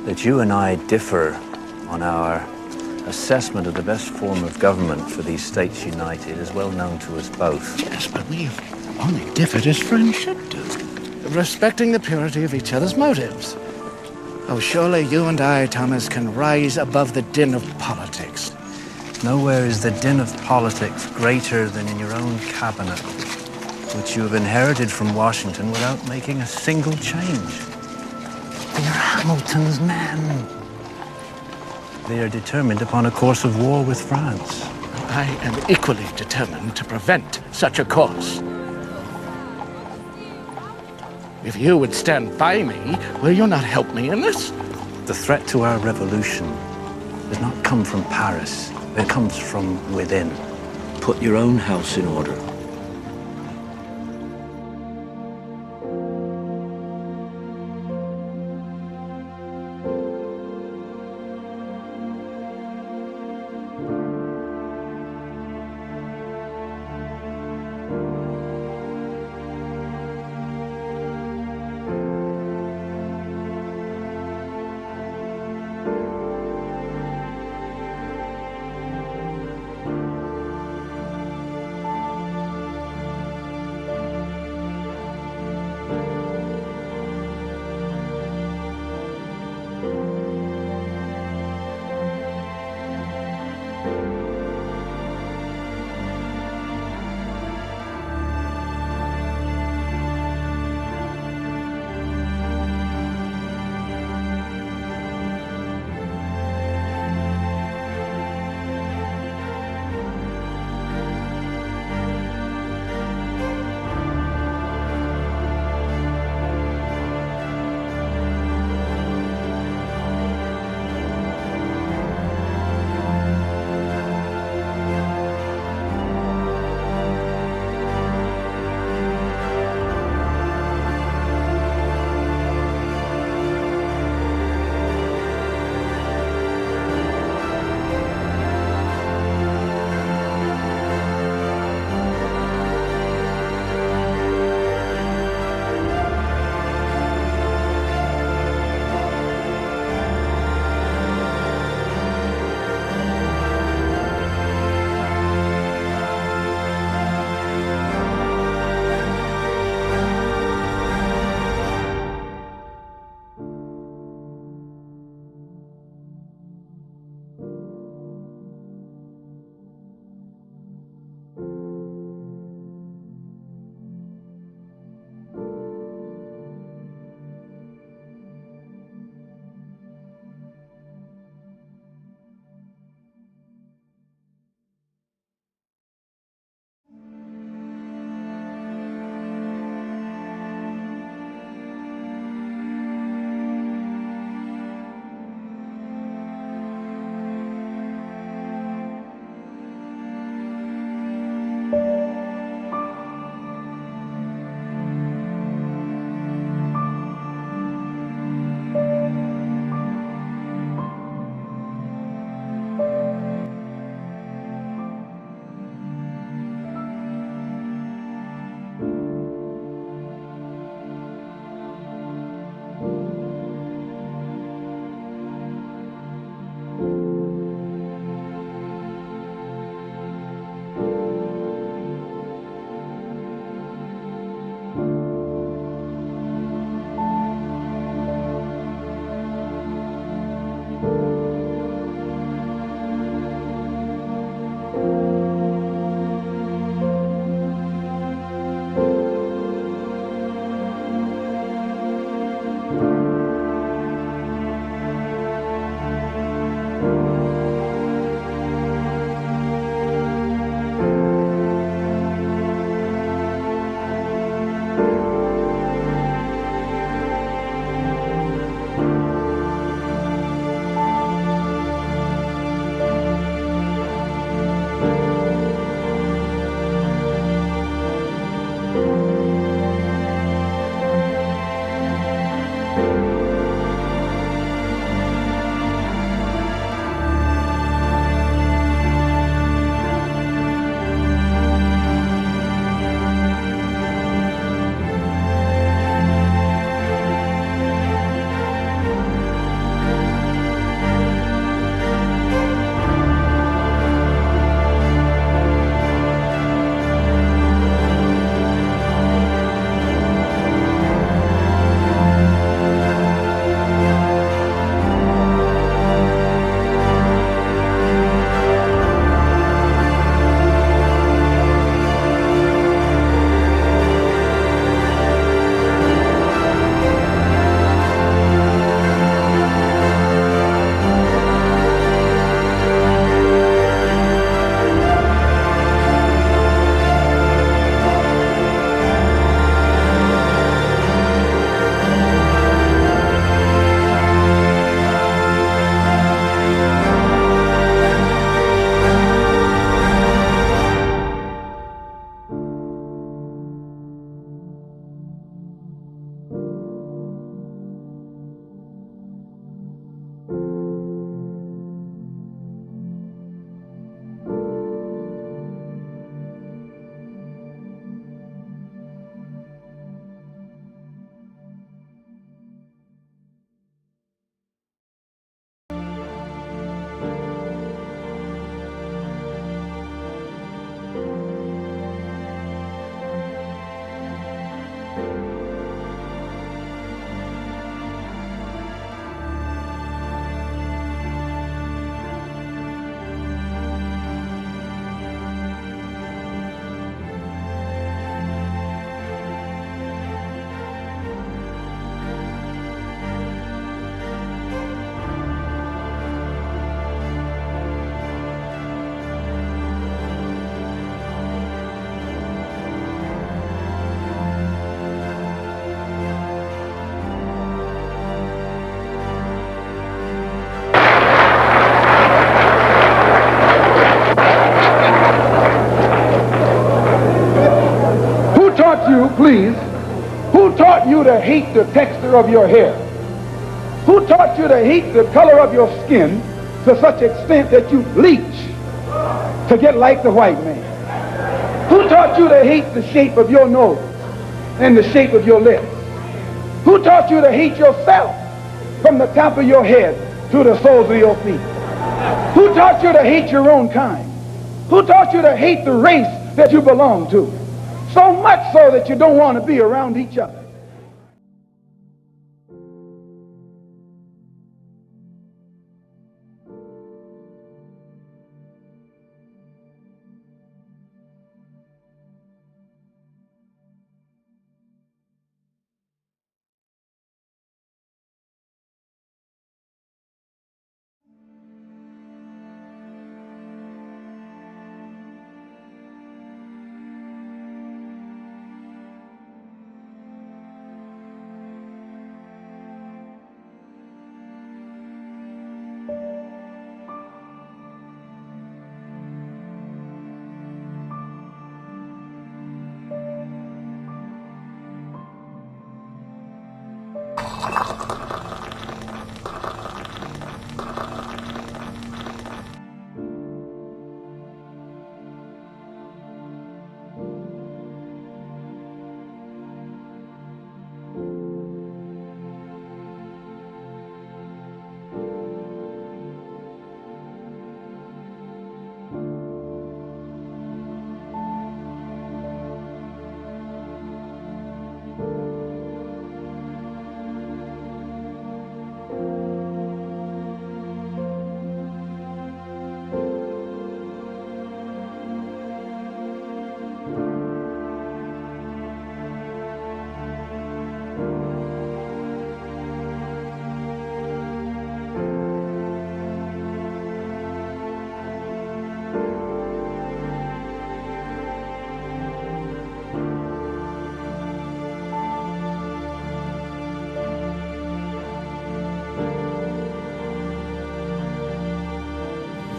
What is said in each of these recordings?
That you and I differ on our assessment of the best form of government for these states united is well known to us both. Yes, but we've only differed as friends should do, respecting the purity of each other's motives. Oh, surely you and I, Thomas, can rise above the din of politics. Nowhere is the din of politics greater than in your own cabinet, which you have inherited from Washington without making a single change. They are Hamilton's men. They are determined upon a course of war with France. I am equally determined to prevent such a course. If you would stand by me, will you not help me in this? The threat to our revolution does not come from Paris. It comes from within. Put your own house in order. you to hate the texture of your hair? Who taught you to hate the color of your skin to such extent that you bleach to get like the white man? Who taught you to hate the shape of your nose and the shape of your lips? Who taught you to hate yourself from the top of your head to the soles of your feet? Who taught you to hate your own kind? Who taught you to hate the race that you belong to? So much so that you don't want to be around each other.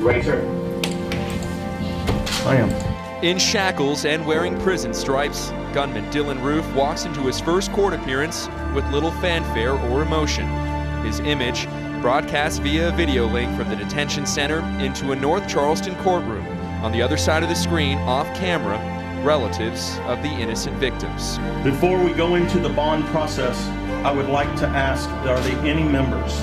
Razor. I am. In shackles and wearing prison stripes, gunman Dylan Roof walks into his first court appearance with little fanfare or emotion. His image broadcast via a video link from the detention center into a North Charleston courtroom. On the other side of the screen, off camera, relatives of the innocent victims. Before we go into the bond process, I would like to ask, are there any members,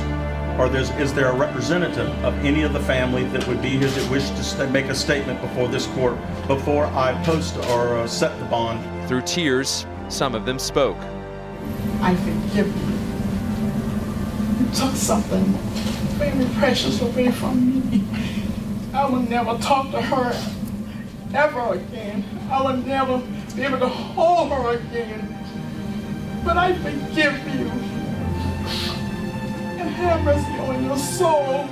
or is there a representative of any of the family that would be here that wish to make a statement before this court before I post or set the bond? Through tears, some of them spoke. I forgive you. You took something very precious away from me. I will never talk to her ever again. I will never be able to hold her again. But I forgive you. And have mercy on your soul.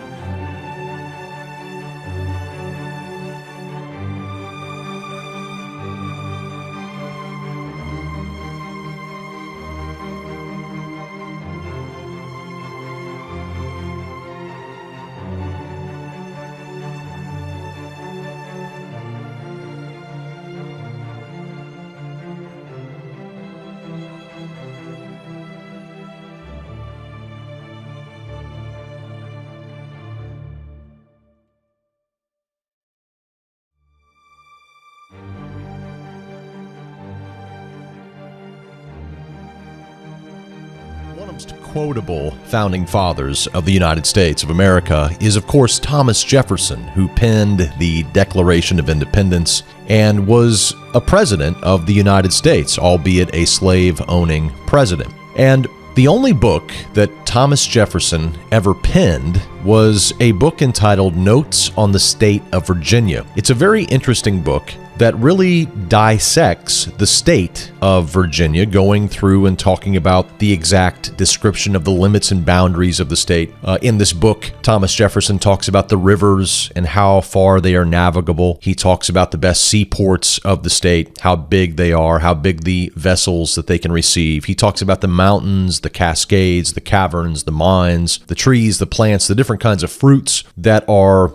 One of the most quotable founding fathers of the United States of America is, of course, Thomas Jefferson, who penned the Declaration of Independence and was a president of the United States, albeit a slave-owning president. And the only book that Thomas Jefferson ever penned was a book entitled Notes on the State of Virginia. It's a very interesting book that really dissects the state of Virginia, going through and talking about the exact description of the limits and boundaries of the state. In this book, Thomas Jefferson talks about the rivers and how far they are navigable. He talks about the best seaports of the state, how big they are, how big the vessels that they can receive. He talks about the mountains, the cascades, the caverns, the mines, the trees, the plants, the different kinds of fruits that are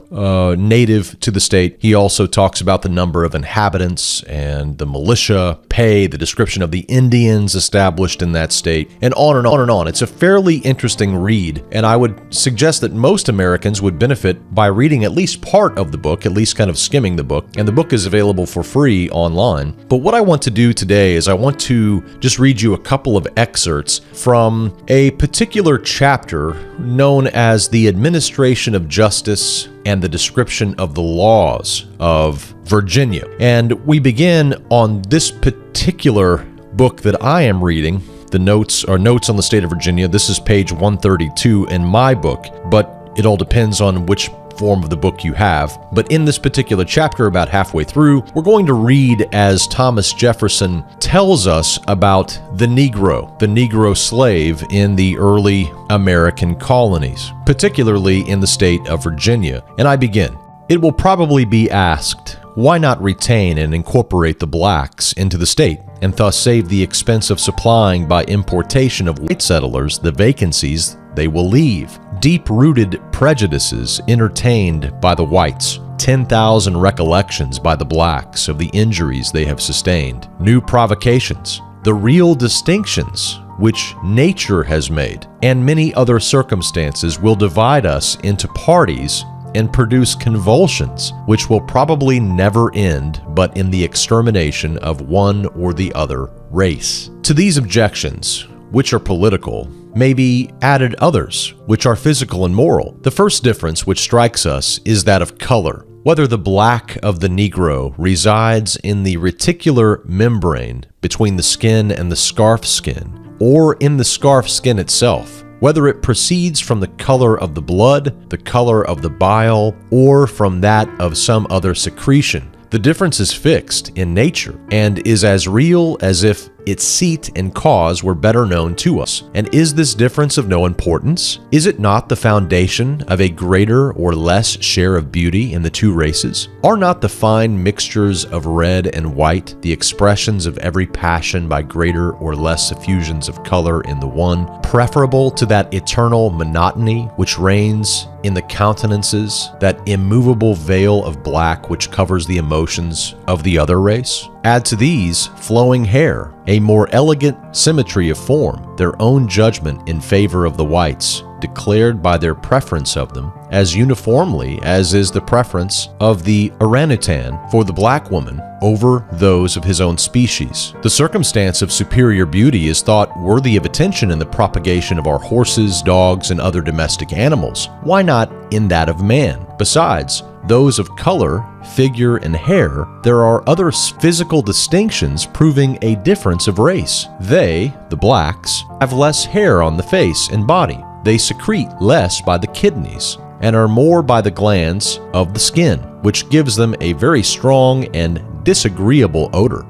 native to the state. He also talks about the number of inhabitants inhabitants and the militia, pay, the description of the Indians established in that state, and on and on and on. It's a fairly interesting read, and I would suggest that most Americans would benefit by reading at least part of the book, at least kind of skimming the book, and the book is available for free online. But what I want to do today is I want to just read you a couple of excerpts from a particular chapter known as the Administration of Justice and the Description of the Laws of Virginia. And we begin on this particular book that I am reading. The notes are Notes on the State of Virginia. This is page 132 in my book, but it all depends on which form of the book you have. But in this particular chapter, about halfway through, we're going to read as Thomas Jefferson tells us about the Negro slave in the early American colonies, particularly in the state of Virginia. And I begin. It will probably be asked, why not retain and incorporate the blacks into the state, and thus save the expense of supplying by importation of white settlers the vacancies they will leave? Deep-rooted prejudices entertained by the whites, 10,000 recollections by the blacks of the injuries they have sustained, new provocations, the real distinctions which nature has made, and many other circumstances will divide us into parties and produce convulsions which will probably never end but in the extermination of one or the other race. To these objections, which are political, may be added others, which are physical and moral. The first difference which strikes us is that of color. Whether the black of the Negro resides in the reticular membrane between the skin and the scarf skin, or in the scarf skin itself, whether it proceeds from the color of the blood, the color of the bile, or from that of some other secretion, the difference is fixed in nature and is as real as if its seat and cause were better known to us. And is this difference of no importance? Is it not the foundation of a greater or less share of beauty in the two races? Are not the fine mixtures of red and white the expressions of every passion by greater or less effusions of color in the one, preferable to that eternal monotony which reigns in the countenances, that immovable veil of black which covers the emotions of the other race? Add to these flowing hair, a more elegant symmetry of form, their own judgment in favor of the whites, declared by their preference of them, as uniformly as is the preference of the orangutan for the black woman over those of his own species. The circumstance of superior beauty is thought worthy of attention in the propagation of our horses, dogs, and other domestic animals. Why not in that of man? Besides those of color, figure, and hair, there are other physical distinctions proving a difference of race. They, the blacks, have less hair on the face and body. They secrete less by the kidneys and are more by the glands of the skin, which gives them a very strong and disagreeable odor.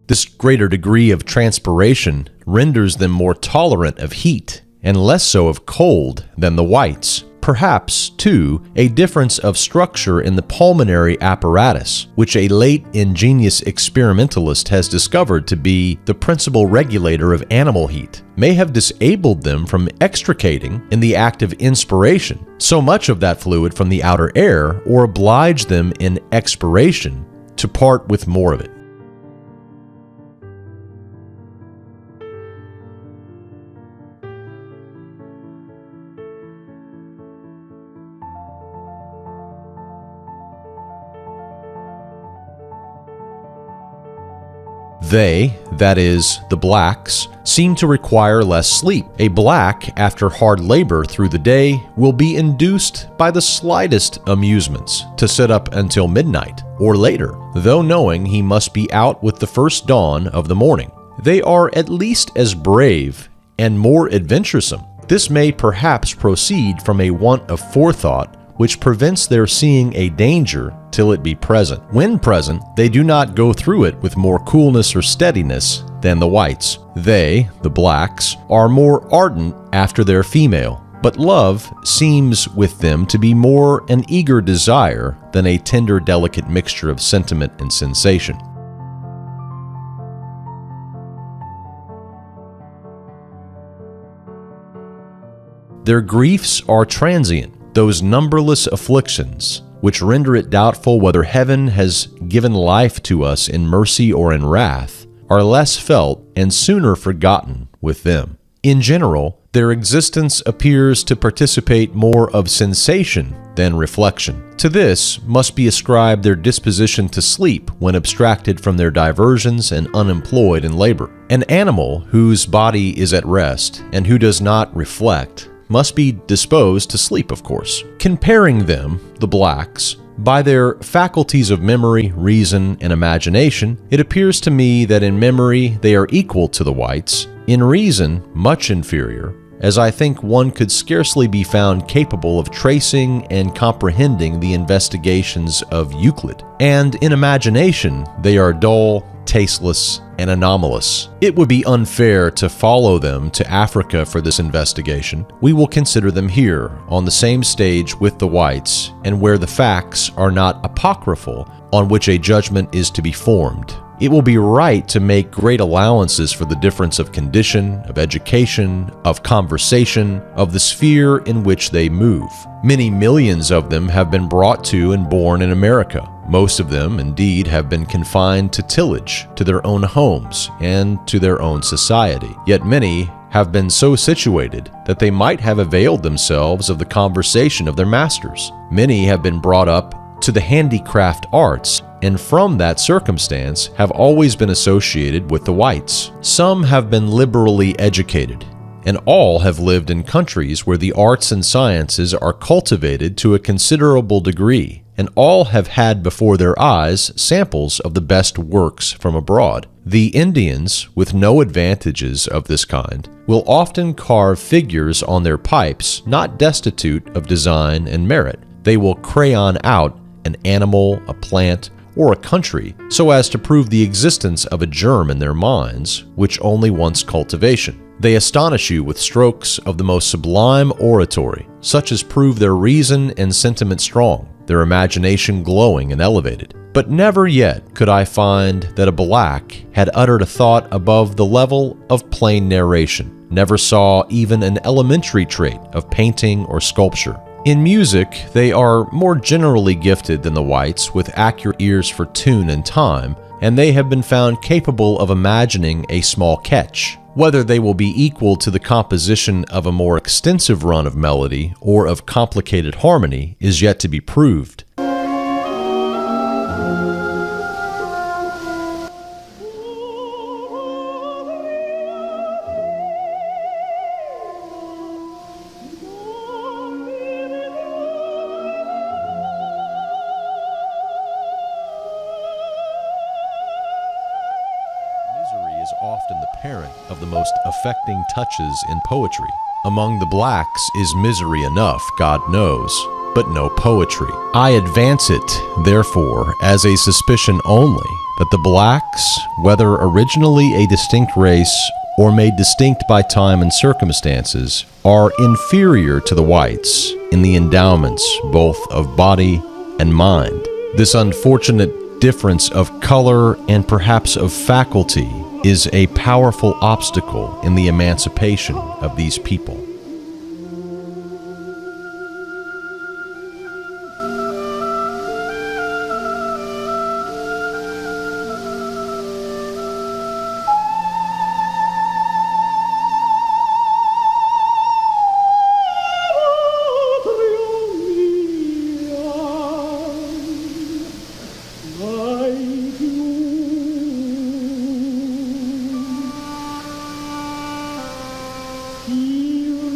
This greater degree of transpiration renders them more tolerant of heat and less so of cold than the whites. Perhaps, too, a difference of structure in the pulmonary apparatus, which a late ingenious experimentalist has discovered to be the principal regulator of animal heat, may have disabled them from extricating, in the act of inspiration, so much of that fluid from the outer air, or obliged them in expiration to part with more of it. They, that is, the blacks, seem to require less sleep. A black, after hard labor through the day, will be induced by the slightest amusements to sit up until midnight or later, though knowing he must be out with the first dawn of the morning. They are at least as brave and more adventuresome. This may perhaps proceed from a want of forethought which prevents their seeing a danger till it be present. When present, they do not go through it with more coolness or steadiness than the whites. They, the blacks, are more ardent after their female, but love seems with them to be more an eager desire than a tender, delicate mixture of sentiment and sensation. Their griefs are transient. Those numberless afflictions, which render it doubtful whether heaven has given life to us in mercy or in wrath, are less felt and sooner forgotten with them. In general, their existence appears to participate more of sensation than reflection. To this must be ascribed their disposition to sleep when abstracted from their diversions and unemployed in labor. An animal whose body is at rest and who does not reflect must be disposed to sleep, of course. Comparing them, the blacks, by their faculties of memory, reason, and imagination, it appears to me that in memory they are equal to the whites, in reason much inferior, as I think one could scarcely be found capable of tracing and comprehending the investigations of Euclid, and in imagination they are dull, tasteless, and anomalous. It would be unfair to follow them to Africa for this investigation. We will consider them here, on the same stage with the whites, and where the facts are not apocryphal, on which a judgment is to be formed. It will be right to make great allowances for the difference of condition, of education, of conversation, of the sphere in which they move. Many millions of them have been brought to and born in America. Most of them, indeed, have been confined to tillage, to their own homes, and to their own society. Yet many have been so situated that they might have availed themselves of the conversation of their masters. Many have been brought up to the handicraft arts, and from that circumstance have always been associated with the whites. Some have been liberally educated, and all have lived in countries where the arts and sciences are cultivated to a considerable degree, and all have had before their eyes samples of the best works from abroad. The Indians, with no advantages of this kind, will often carve figures on their pipes not destitute of design and merit. They will crayon out an animal, a plant, or a country, so as to prove the existence of a germ in their minds, which only wants cultivation. They astonish you with strokes of the most sublime oratory, such as prove their reason and sentiment strong, their imagination glowing and elevated. But never yet could I find that a black had uttered a thought above the level of plain narration, never saw even an elementary trait of painting or sculpture. In music, they are more generally gifted than the whites with accurate ears for tune and time, and they have been found capable of imagining a small catch. Whether they will be equal to the composition of a more extensive run of melody or of complicated harmony is yet to be proved. Often the parent of the most affecting touches in poetry. Among the blacks is misery enough, God knows, but no poetry. I advance it, therefore, as a suspicion only, that the blacks, whether originally a distinct race or made distinct by time and circumstances, are inferior to the whites in the endowments both of body and mind. This unfortunate difference of color and perhaps of faculty is a powerful obstacle in the emancipation of these people. You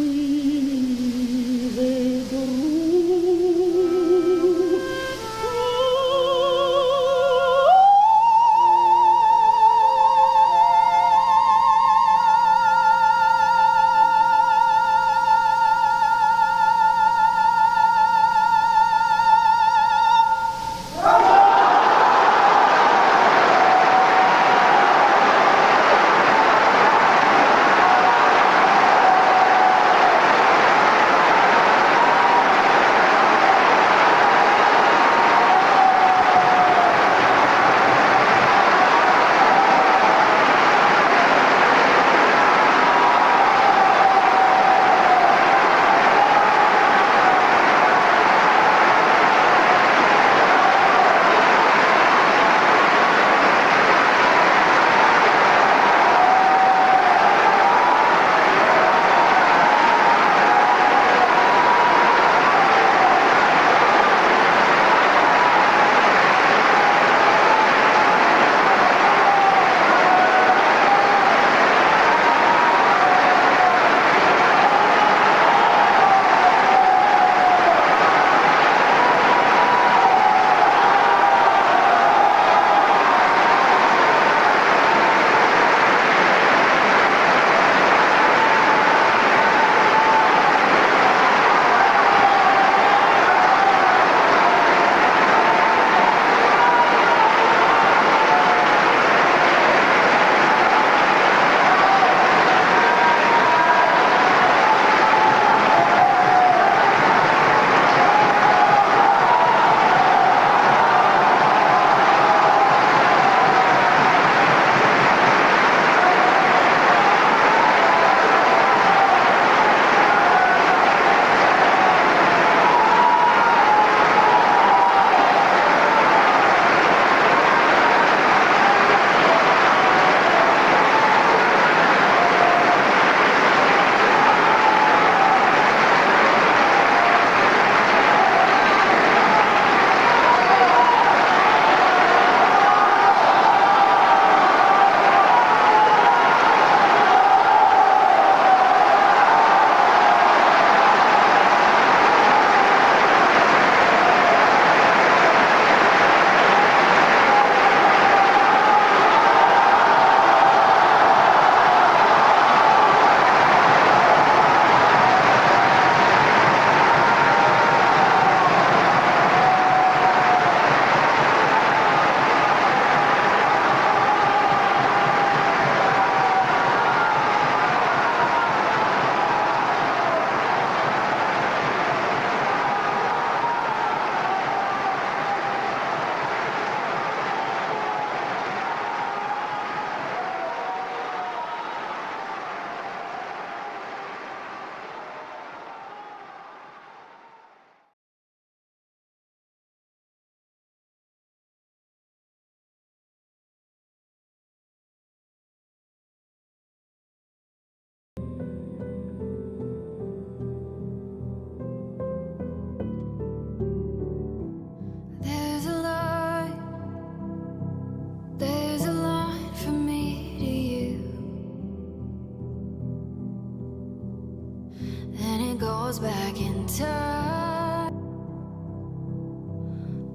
goes back in time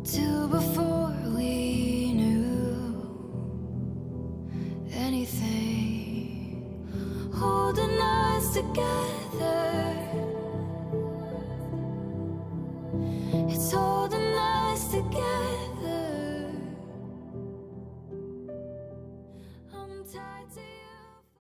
to before we knew anything, holding us together. It's holding us together.